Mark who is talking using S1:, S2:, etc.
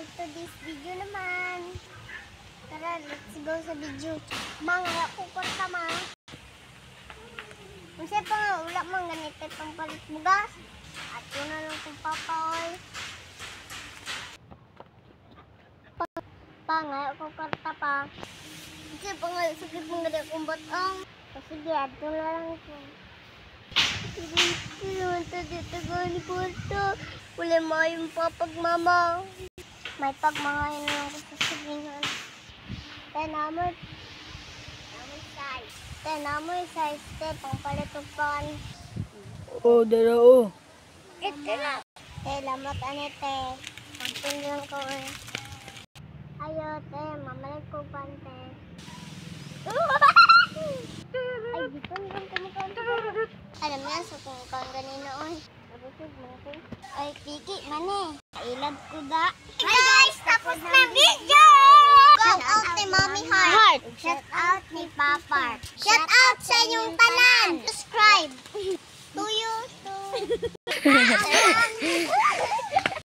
S1: to this video naman. Tara, let's go sa video. Mga kukot ka ma. Kung siya pa nga, wala mang ganito itong palit bugas. At yun na lang kung papaoy. Nga, kukorta pa. Kasi pa nga, sakit mong ganda kong batang. Sige, at yun na lang ito. Hindi naman ito dito gani ko ito. Wala mo yung papagmama. May pagmangayin lang ko sa sabihan. Tenamot. Tenamot size. Pangpalitugpan.
S2: Oo, dala
S1: Ito na. Lamat anete. Pagpin lang ko eh. Ayo, mamalik ko bante. Ay, dito lang kumukonto. Alam mo yan, sa kumukonto ganino oy. Ay, Piki, mani. Ilad ko da. Hi guys, tapos na video! Shout out ni Mommy Heart. Shout out ni Papa. Shout out sa inyong tanan. Subscribe. To you, to...